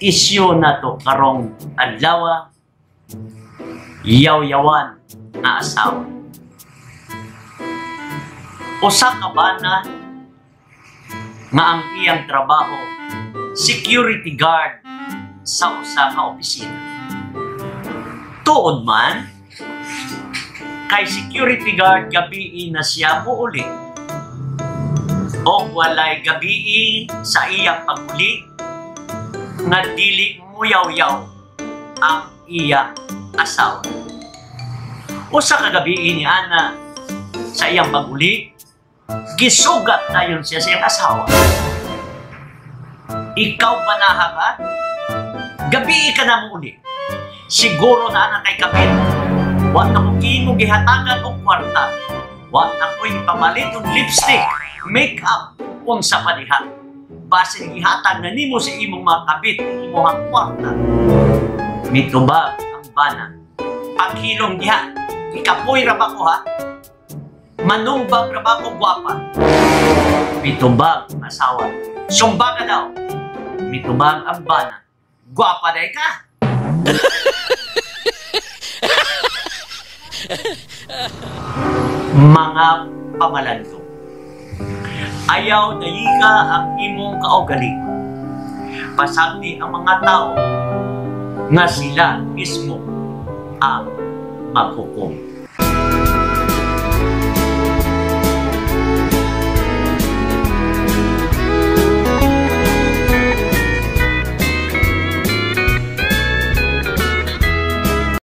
isyu na to karong adlaw, yaw-yawan na asawa. Usa ka bana nga ang iyang trabaho security guard sa usa ka opisina. Tuod man kay security guard gabi na siya muuli o walay gabi sa iyang paguli nga dili muyaw-yaw ang iyang asawa. Usa ka gabi ni ana sa iyang paguli, gisugat na yun siya sa iyang asawa. Ikaw banaha ka? Gabi ka na muuli. Siguro na ana kay kapit. Wa na ko kimo gihatagan og kwarta. Wa na ko ipamalit og lipstick, make-up unsa pa diha. Base gihatag na nimo sa imong mga kabit imong kwarta. Mitubag ang bana. Paghilom diha, ikapoy ra ba ko ha? Manumbag ra ba ko gwapa? Mitubag ang asawa. Sumba ka daw. Mitubag ang bana. Gwapa day ka. Mga pamalandong, ayaw dayiga ang imong kaugalingon. Pasagdi ang mga tao nga sila mismo ang maghukom.